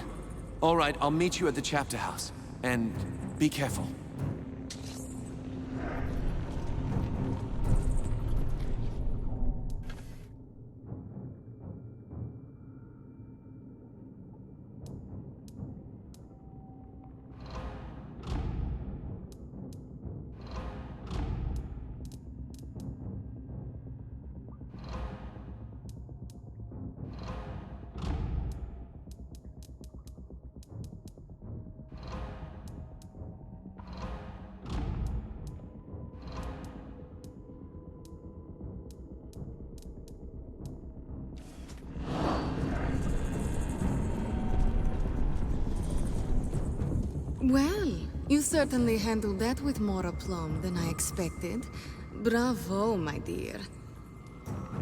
All right, I'll meet you at the chapter house. And be careful. Well, you certainly handled that with more aplomb than I expected. Bravo, my dear.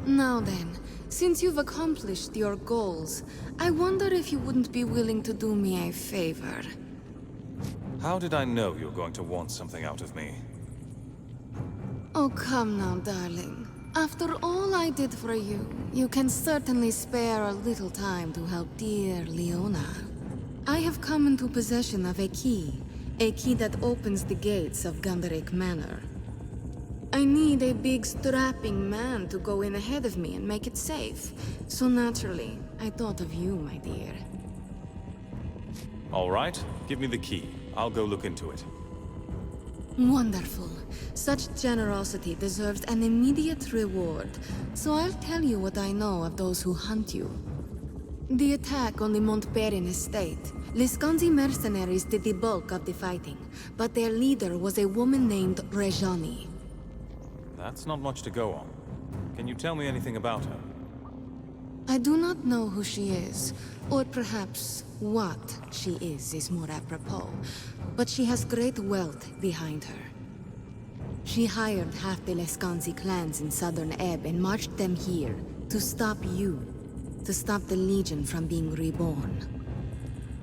Now then, since you've accomplished your goals, I wonder if you wouldn't be willing to do me a favor. How did I know you were going to want something out of me? Oh, come now, darling. After all I did for you, you can certainly spare a little time to help dear Leona. I have come into possession of a key that opens the gates of Gunderic Manor. I need a big strapping man to go in ahead of me and make it safe. So naturally, I thought of you, my dear. All right, give me the key. I'll go look into it. Wonderful. Such generosity deserves an immediate reward, so I'll tell you what I know of those who hunt you. The attack on the Montbarren estate. Liscanzi mercenaries did the bulk of the fighting, but their leader was a woman named Rejani. That's not much to go on. Can you tell me anything about her? I do not know who she is, or perhaps what she is more apropos, but she has great wealth behind her. She hired half the Lescanzi clans in southern Ebb and marched them here to stop you, to stop the Legion from being reborn.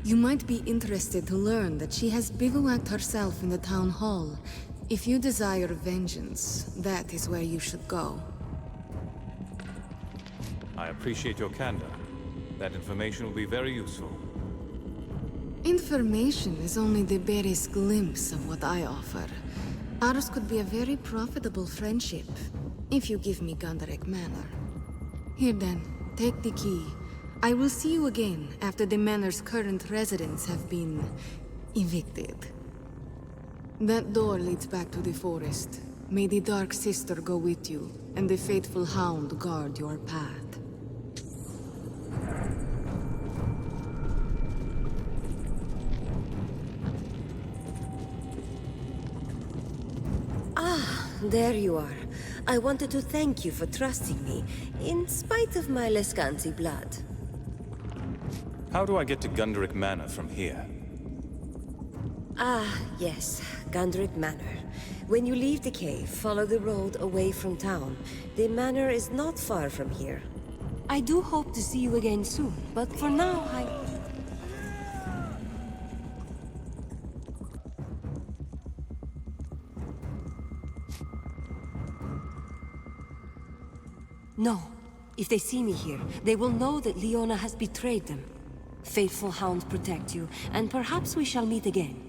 You might be interested to learn that she has bivouacked herself in the town hall. If you desire vengeance, that is where you should go. I appreciate your candor. That information will be very useful. Information is only the barest glimpse of what I offer. Ours could be a very profitable friendship, if you give me Gunderic Manor. Here then, take the key. I will see you again after the Manor's current residents have been evicted. That door leads back to the forest. May the Dark Sister go with you, and the faithful Hound guard your path. Ah, there you are. I wanted to thank you for trusting me, in spite of my Lescanzi blood. How do I get to Gunderic Manor from here? Ah, yes, Gunderic Manor. When you leave the cave, follow the road away from town. The manor is not far from here. I do hope to see you again soon, but for now, No. If they see me here, they will know that Leona has betrayed them. Faithful hounds protect you, and perhaps we shall meet again.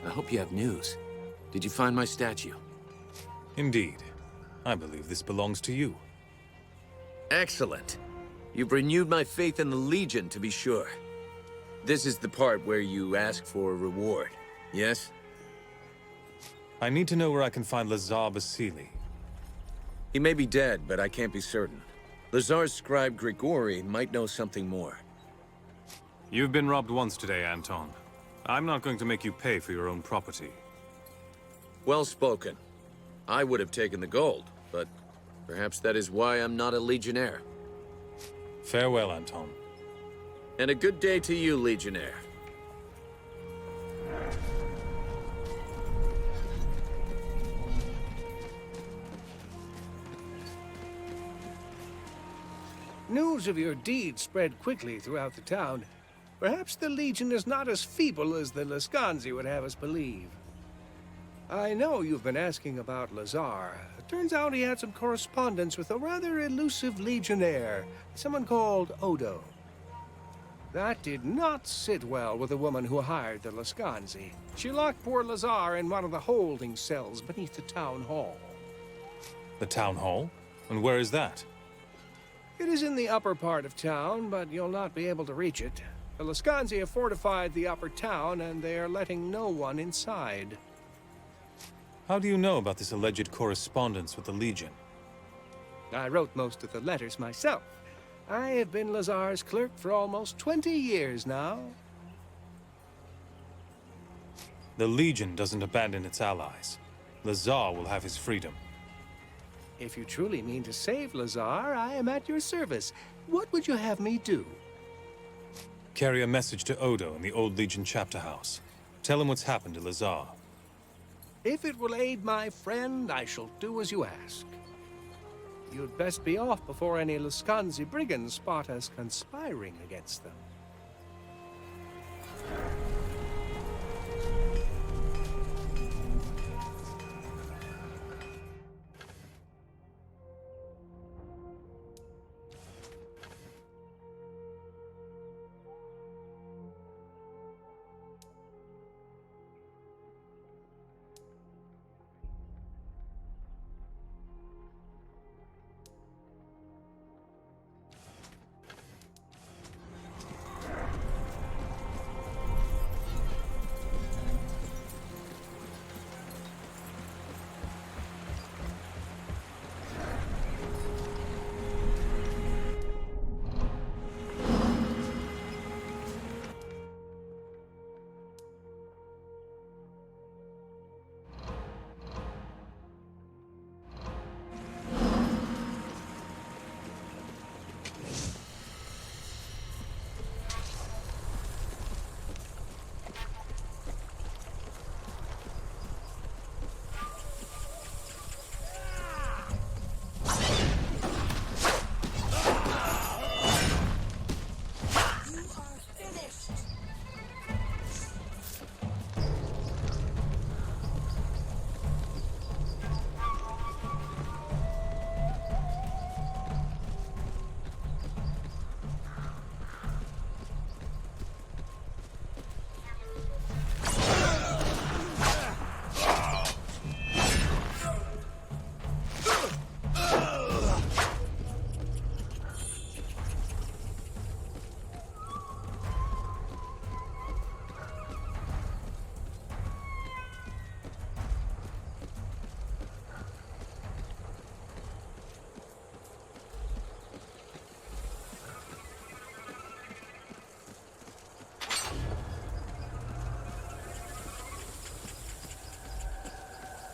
I hope you have news. Did you find my statue? Indeed. I believe this belongs to you. Excellent. You've renewed my faith in the Legion, to be sure. This is the part where you ask for a reward, yes? I need to know where I can find Lazar Basili. He may be dead, but I can't be certain. Lazar's scribe Grigori might know something more. You've been robbed once today, Anton. I'm not going to make you pay for your own property. Well spoken. I would have taken the gold, but perhaps that is why I'm not a Legionnaire. Farewell, Anton. And a good day to you, Legionnaire. News of your deeds spread quickly throughout the town. Perhaps the Legion is not as feeble as the Lascanzi would have us believe. I know you've been asking about Lazar. It turns out he had some correspondence with a rather elusive Legionnaire, someone called Odo. That did not sit well with the woman who hired the Lascanzi. She locked poor Lazar in one of the holding cells beneath the town hall. The town hall? And where is that? It is in the upper part of town, but you'll not be able to reach it. The Lascanzi have fortified the upper town, and they are letting no one inside. How do you know about this alleged correspondence with the Legion? I wrote most of the letters myself. I have been Lazar's clerk for almost 20 years now. The Legion doesn't abandon its allies. Lazar will have his freedom. If you truly mean to save Lazar, I am at your service. What would you have me do? Carry a message to Odo in the Old Legion chapter house. Tell him what's happened to Lazar. If it will aid my friend, I shall do as you ask. You'd best be off before any Lascanzi brigands spot us conspiring against them.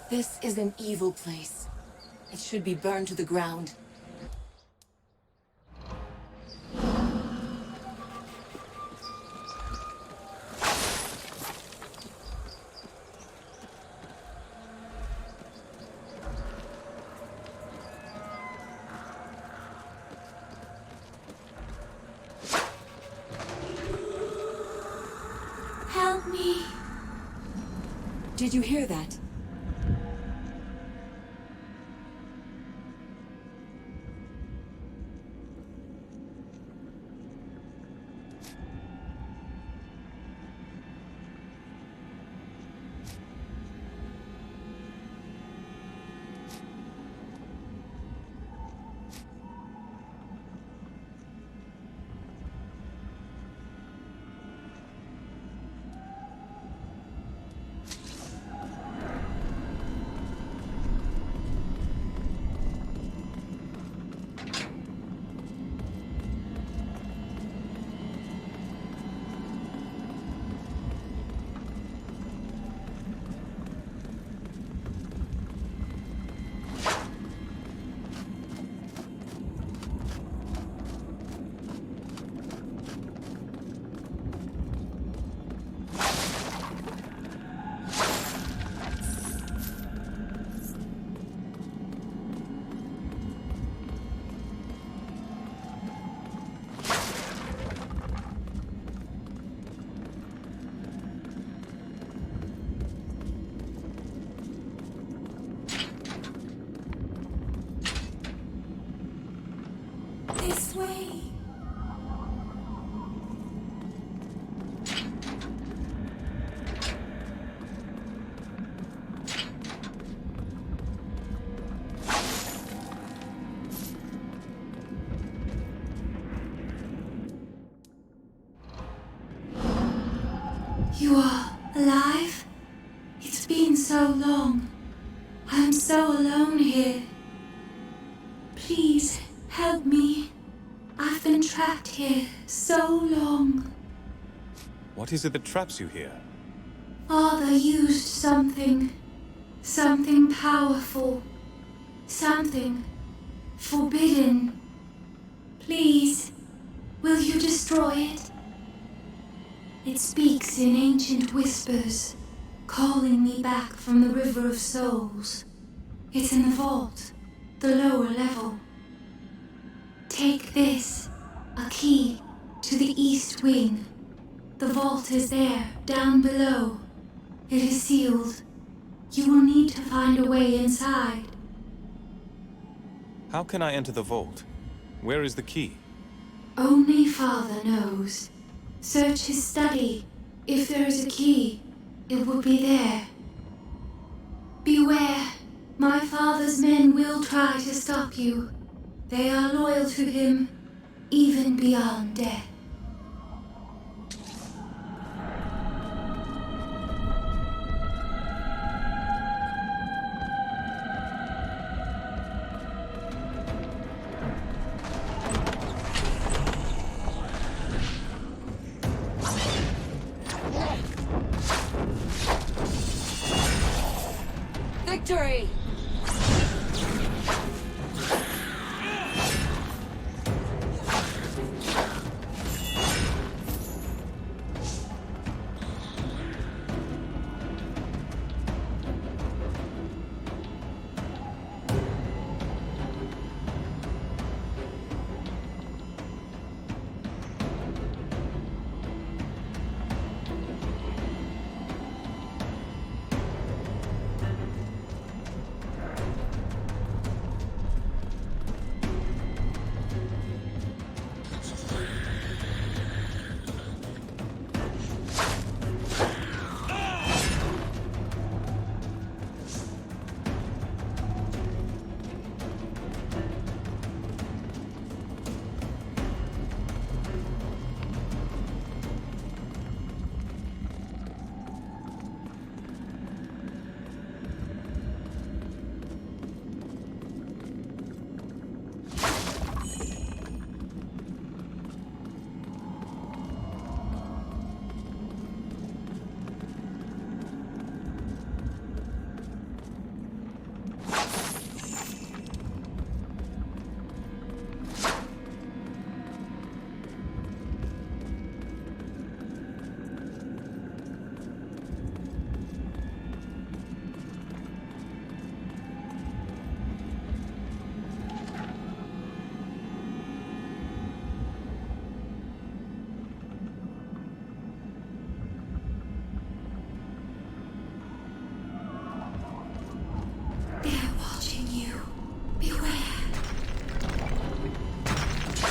This is an evil place. It should be burned to the ground. Help me. Did you hear that? way. You are alive? It's been so long. I'm so alone here. Please, help me. I've been trapped here so long. What is it that traps you here? Father used something. Something powerful. Something forbidden. Please, will you destroy it? It speaks in ancient whispers, calling me back from the River of Souls. It's in the vault, the lower level. Take this, a key to the east wing. The vault is there, down below. It is sealed. You will need to find a way inside. How can I enter the vault? Where is the key? Only Father knows. Search his study. If there is a key, it will be there. Beware. My father's men will try to stop you. They are loyal to him, even beyond death. Victory!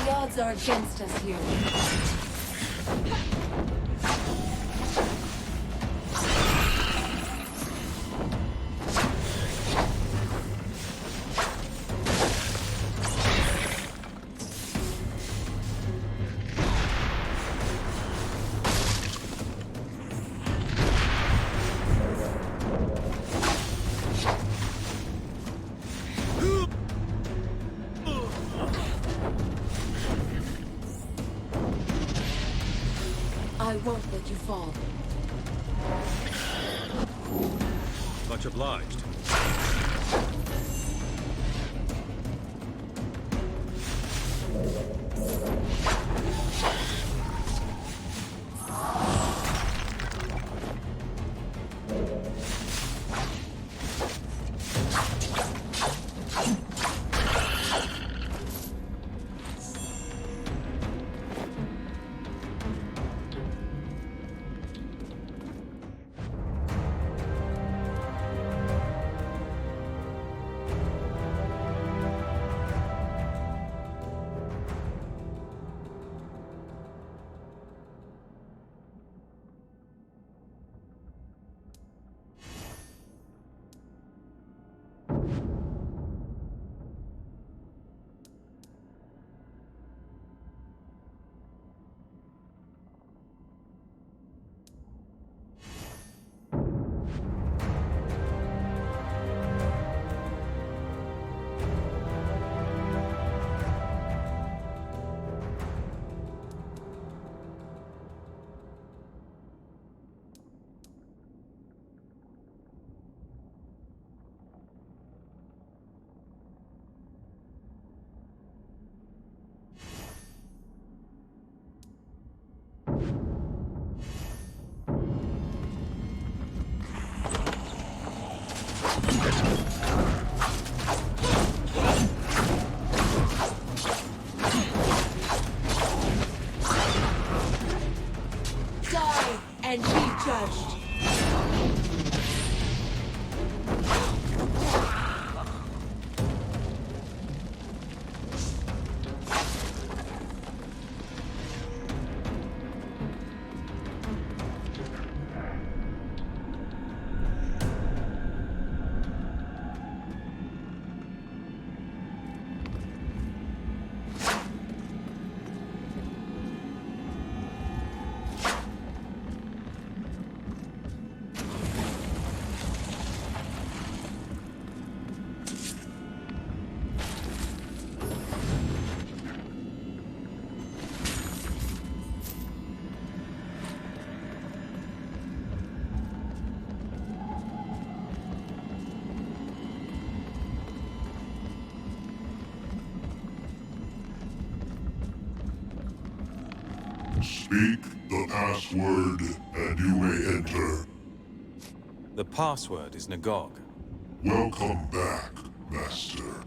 The odds are against us here. I won't let you fall. Much obliged. Speak the password, and you may enter. The password is Nagog. Welcome back, Master.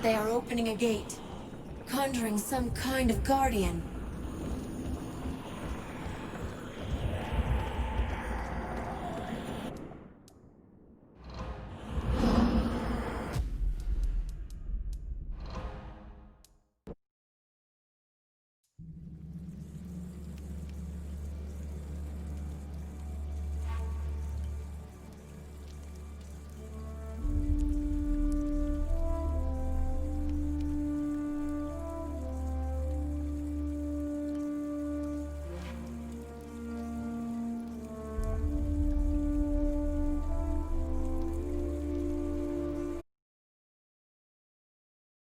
They are opening a gate, conjuring some kind of guardian.